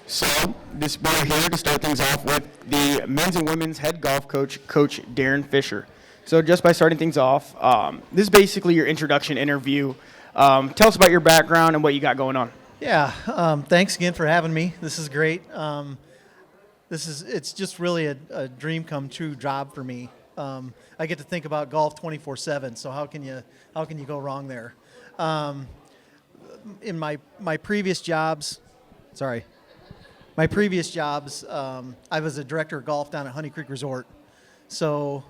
So this we're here to start things off with the men's and women's head golf coach, Coach Darren Fisher. So just by starting things off, this is basically your introduction interview. Tell us about your background and what you got going on. Yeah, thanks again for having me. This is great. It's just really a dream come true job for me. I get to think about golf 24/7. So how can you go wrong there? In my previous jobs, I was a director of golf down at Honey Creek Resort. So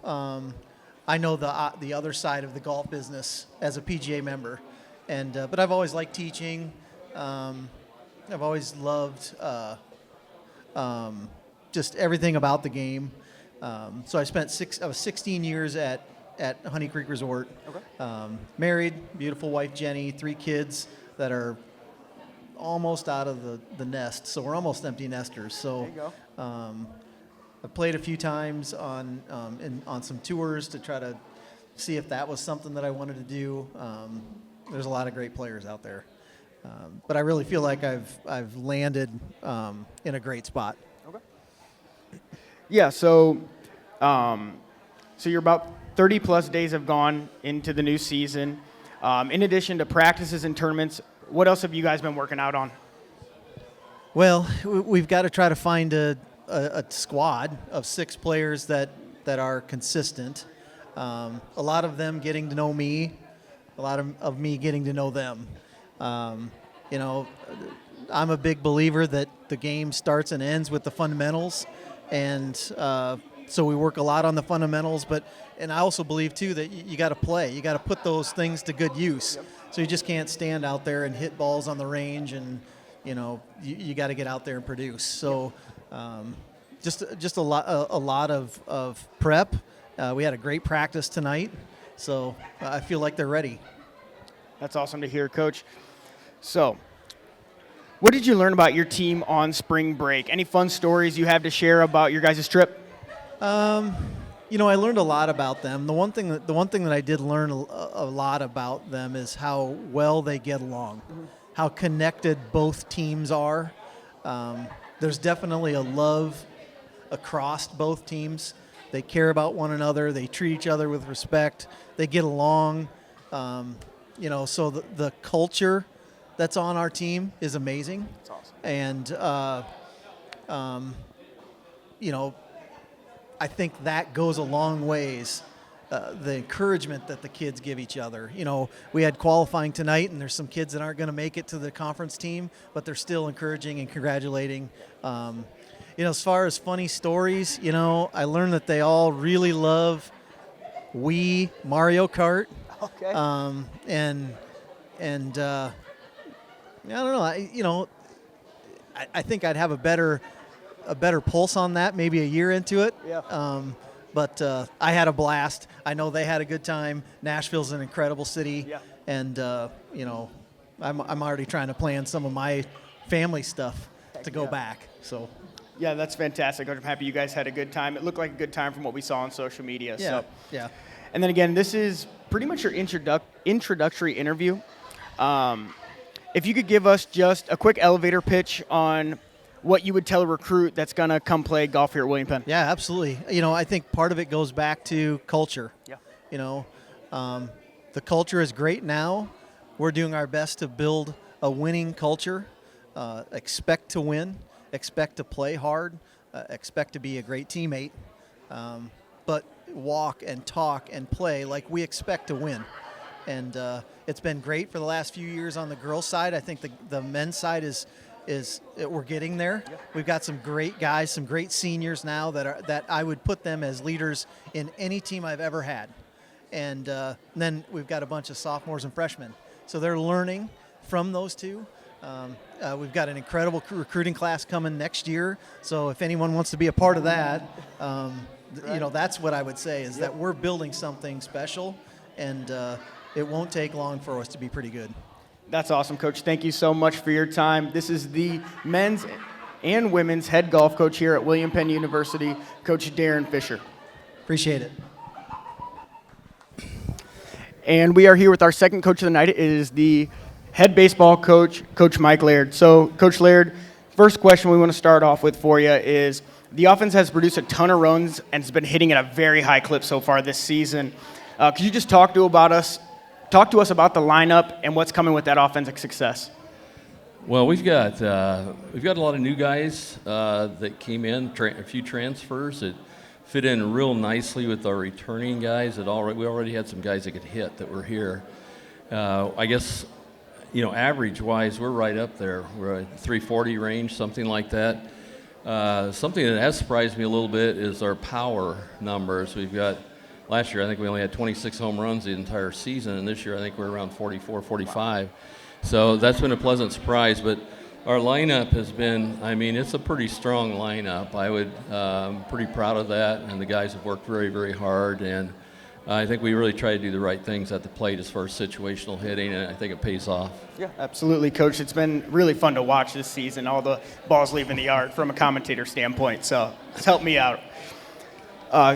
I know the other side of the golf business as a PGA member, but I've always liked teaching. I've always loved just everything about the game. So I was 16 years at Honey Creek Resort. Okay. Married, beautiful wife Jenny, 3 kids that are almost out of the nest. So we're almost empty nesters. So there you go. I played a few times on some tours to try to see if that was something that I wanted to do. There's a lot of great players out there. But I really feel like I've landed in a great spot. Okay. Yeah, so you're about 30 plus days have gone into the new season. In addition to practices and tournaments, what else have you guys been working out on? Well, we've got to try to find a squad of 6 players that are consistent. A lot of them getting to know me, a lot of me getting to know them. I'm a big believer that the game starts and ends with the fundamentals, and so we work a lot on the fundamentals. And I also believe too that you got to play. You got to put those things to good use. Yep. So you just can't stand out there and hit balls on the range, and you got to get out there and produce. So just a lot of prep. We had a great practice tonight, so I feel like they're ready. That's awesome to hear, Coach. So, what did you learn about your team on spring break? Any fun stories you have to share about your guys' trip? I learned a lot about them. The one thing that I did learn a lot about them is how well they get along, how connected both teams are. There's definitely a love across both teams. They care about one another. They treat each other with respect. They get along. So the culture that's on our team is amazing. That's awesome. And, I think that goes a long ways. The encouragement that the kids give each other. We had qualifying tonight, and there's some kids that aren't going to make it to the conference team, but they're still encouraging and congratulating. As far as funny stories, I learned that they all really love Mario Kart. Okay. I don't know. I think I'd have a better pulse on that maybe a year into it. Yeah. But I had a blast. I know they had a good time. Nashville's an incredible city. Yeah. And I'm already trying to plan some of my family stuff to go back. So. Yeah, that's fantastic. I'm happy you guys had a good time. It looked like a good time from what we saw on social media. Yeah. So. Yeah. And then again, this is pretty much your introductory interview. If you could give us just a quick elevator pitch on what you would tell a recruit that's going to come play golf here at William Penn. Yeah, absolutely. I think part of it goes back to culture. Yeah. The culture is great now. We're doing our best to build a winning culture. Expect to win. Expect to play hard. Expect to be a great teammate. But walk and talk and play like we expect to win. And it's been great for the last few years on the girls' side. I think the men's side is we're getting there. Yep. We've got some great guys, some great seniors now that I would put them as leaders in any team I've ever had. And then we've got a bunch of sophomores and freshmen. So they're learning from those two. We've got an incredible recruiting class coming next year. So if anyone wants to be a part of that, that's what I would say is that we're building something special, and it won't take long for us to be pretty good. That's awesome, Coach. Thank you so much for your time. This is the men's and women's head golf coach here at William Penn University, Coach Darren Fisher. Appreciate it. And we are here with our second coach of the night. It is the head baseball coach, Coach Mike Laird. So, Coach Laird, First question we want to start off with for you is the offense has produced a ton of runs and has been hitting at a very high clip so far this season. Could you just talk to us about the lineup and what's coming with that offensive success? Well, we've got a lot of new guys that came in, a few transfers that fit in real nicely with our returning guys. We already had some guys that could hit that were here. I guess, average-wise, we're right up there. We're at 340 range, something like that. Something that has surprised me a little bit is our power numbers. Last year, I think we only had 26 home runs the entire season, and this year I think we're around 44, 45. So that's been a pleasant surprise, but our lineup has been, it's a pretty strong lineup. I'm pretty proud of that, and the guys have worked very, very hard, and I think we really try to do the right things at the plate as far as situational hitting, and I think it pays off. Yeah, absolutely, Coach. It's been really fun to watch this season, all the balls leaving the yard from a commentator standpoint, so it's helped me out.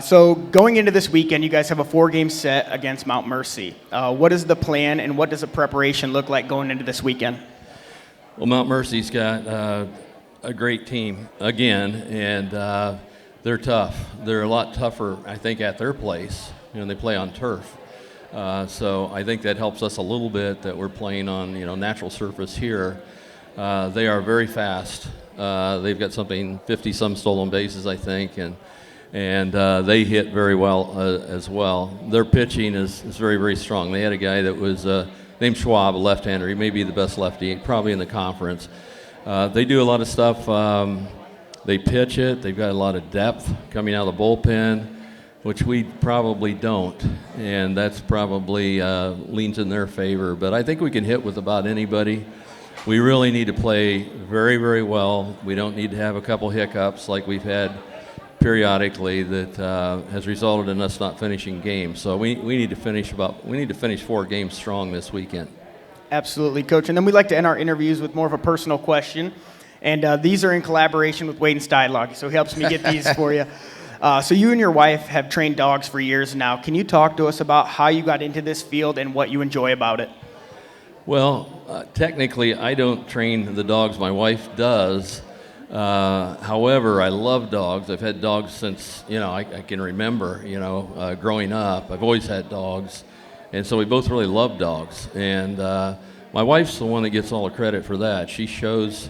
So going into this weekend, you guys have a 4-game set against Mount Mercy. What is the plan, and what does the preparation look like going into this weekend? Well, Mount Mercy's got a great team again, and they're tough. They're a lot tougher, I think, at their place. They play on turf. So I think that helps us a little bit that we're playing on, natural surface here. They are very fast. They've got 50-some stolen bases, I think, and they hit very well as well. Their pitching is very, very strong. They had a guy that was named Schwab, a left-hander. He may be the best lefty, probably in the conference. They do a lot of stuff. They pitch it. They've got a lot of depth coming out of the bullpen, which we probably don't, and that's probably leans in their favor. But I think we can hit with about anybody. We really need to play very, very well. We don't need to have a couple hiccups like we've had periodically that has resulted in us not finishing games. So we need to finish 4 games strong this weekend. Absolutely, Coach. And then we like to end our interviews with more of a personal question, and these are in collaboration with Wade and Steinlog, so he helps me get these for you. So you and your wife have trained dogs for years now. Can you talk to us about how you got into this field and what you enjoy about it? Well, technically, I don't train the dogs. My wife does. However, I love dogs. I've had dogs since, I can remember, growing up. I've always had dogs. And so we both really love dogs. And my wife's the one that gets all the credit for that. She shows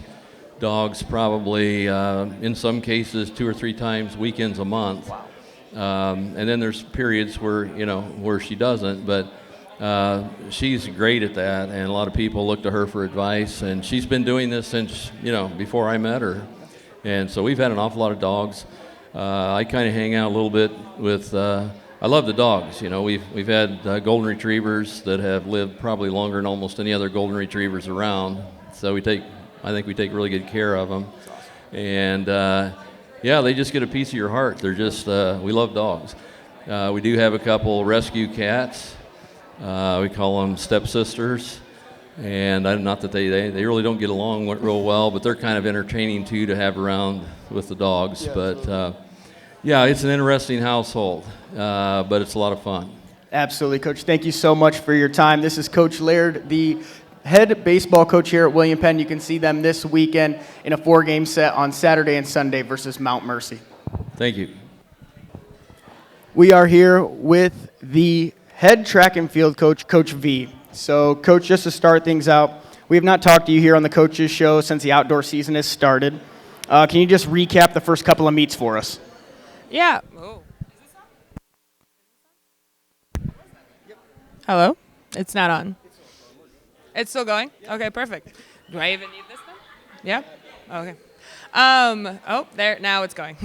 dogs probably, in some cases, 2 or 3 times, weekends a month. Wow. And then there's periods where she doesn't. But she's great at that, and a lot of people look to her for advice, and she's been doing this since, before I met her. And so we've had an awful lot of dogs. I kind of hang out a little bit with, I love the dogs. We've had golden retrievers that have lived probably longer than almost any other golden retrievers around. So I think we take really good care of them. And they just get a piece of your heart. They're just, we love dogs. We do have a couple rescue cats. We call them stepsisters, and not that they really don't get along real well, but they're kind of entertaining too to have around with the dogs. Yeah, but it's an interesting household, but it's a lot of fun. Absolutely, Coach. Thank you so much for your time. This is Coach Laird, the head baseball coach here at William Penn. You can see them this weekend in a 4-game set on Saturday and Sunday versus Mount Mercy. Thank you. We are here with the head track and field coach, Coach V. So, Coach, just to start things out, we have not talked to you here on the Coaches Show since the outdoor season has started. Can you just recap the first couple of meets for us? Yeah. Oh. Hello? It's not on. It's still going? Okay, perfect. Do I even need this then? Yeah? Okay. There, now it's going.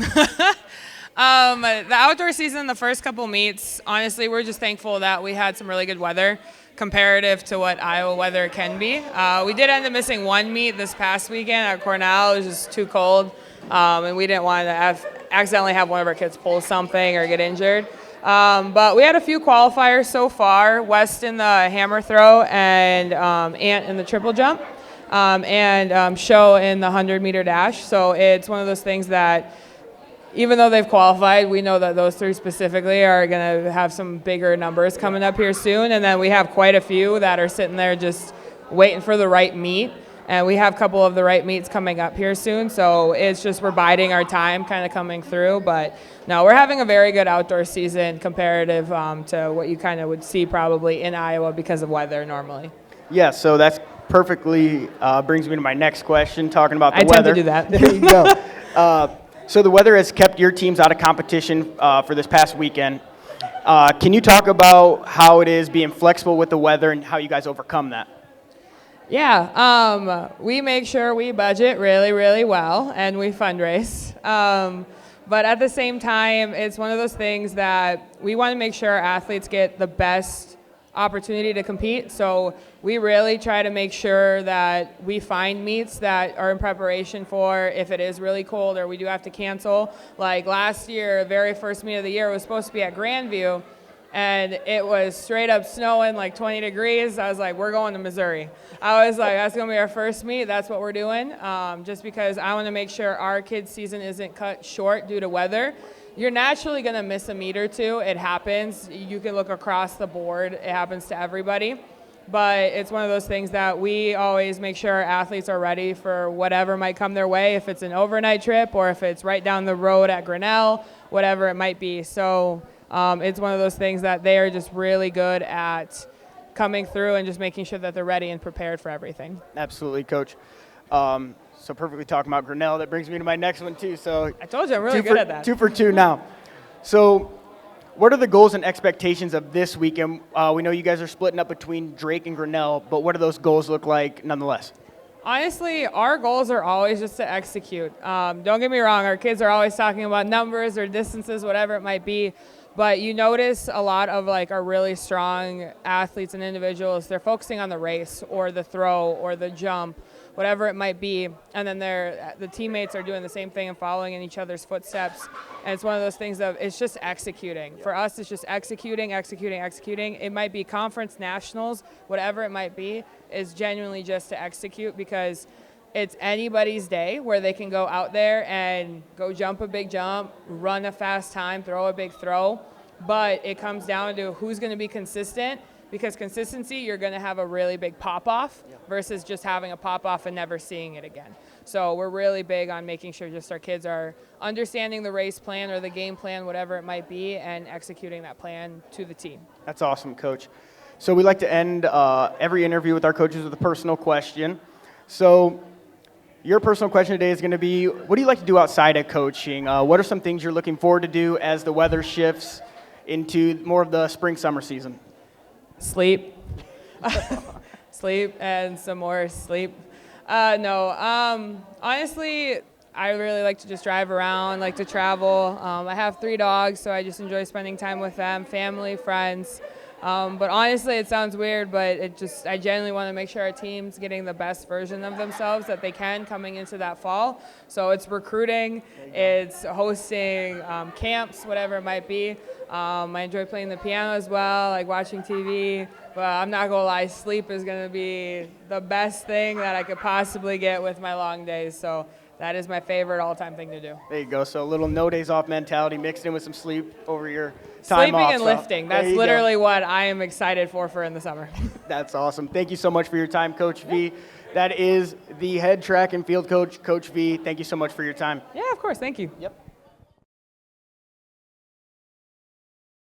The outdoor season, the first couple meets, honestly, we're just thankful that we had some really good weather comparative to what Iowa weather can be. We did end up missing 1 meet this past weekend at Cornell. It was just too cold, and we didn't want to accidentally have one of our kids pull something or get injured. But we had a few qualifiers so far, West in the hammer throw and Ant in the triple jump, and Show in the 100-meter dash. So it's one of those things that even though they've qualified, we know that those 3 specifically are going to have some bigger numbers coming up here soon. And then we have quite a few that are sitting there just waiting for the right meet. And we have a couple of the right meets coming up here soon, so it's just we're biding our time kind of coming through. But no, we're having a very good outdoor season comparative to what you kind of would see probably in Iowa because of weather normally. Yeah, so that's perfectly brings me to my next question, talking about the I weather. tend to do that. There you go. So the weather has kept your teams out of competition for this past weekend. Can you talk about how it is being flexible with the weather and how you guys overcome that? Yeah, we make sure we budget really, really well, and we fundraise. But at the same time, it's one of those things that we want to make sure our athletes get the best opportunity to compete. So we really try to make sure that we find meets that are in preparation for if it is really cold or we do have to cancel. Like last year, very first meet of the year was supposed to be at Grandview, and it was straight up snowing like 20 degrees. I was like, we're going to Missouri. I was like, that's going to be our first meet. That's what we're doing, just because I want to make sure our kids' season isn't cut short due to weather. You're naturally going to miss a meet or two. It happens. You can look across the board. It happens to everybody. But it's one of those things that we always make sure our athletes are ready for whatever might come their way, if it's an overnight trip or if it's right down the road at Grinnell, whatever it might be. So it's one of those things that they are just really good at coming through and just making sure that they're ready and prepared for everything. Absolutely, Coach. So perfectly talking about Grinnell, that brings me to my next one too. So I told you I'm really good at that. 2 for 2 now. So what are the goals and expectations of this weekend? We know you guys are splitting up between Drake and Grinnell, but what do those goals look like nonetheless? Honestly, our goals are always just to execute. Don't get me wrong, our kids are always talking about numbers or distances, whatever it might be. But you notice a lot of like our really strong athletes and individuals, they're focusing on the race or the throw or the jump, whatever it might be. And then the teammates are doing the same thing and following in each other's footsteps. And it's one of those things of it's just executing. For us, it's just executing. It might be conference nationals, whatever it might be, is genuinely just to execute because it's anybody's day where they can go out there and go jump a big jump, run a fast time, throw a big throw. But it comes down to who's going to be consistent, because consistency, you're going to have a really big pop-off versus just having a pop-off and never seeing it again. So we're really big on making sure just our kids are understanding the race plan or the game plan, whatever it might be, and executing that plan to the team. That's awesome, Coach. So we like to end every interview with our coaches with a personal question. So your personal question today is going to be, what do you like to do outside of coaching? What are some things you're looking forward to do as the weather shifts into more of the spring-summer season? Sleep. Sleep and some more sleep. Honestly, I really like to just drive around, like to travel. I have 3 dogs, so I just enjoy spending time with them, family, friends. But honestly, it sounds weird, but I genuinely want to make sure our team's getting the best version of themselves that they can coming into that fall. So it's recruiting, it's hosting camps, whatever it might be. I enjoy playing the piano as well, like watching TV. But I'm not going to lie, sleep is going to be the best thing that I could possibly get with my long days. So that is my favorite all-time thing to do. There you go. So a little no days off mentality mixed in with some sleep over your time Sleeping off. and lifting. That's literally what I am excited for in the summer. That's awesome. Thank you so much for your time, Coach V. That is the head track and field coach, Coach V. Thank you so much for your time. Yeah, of course. Thank you. Yep.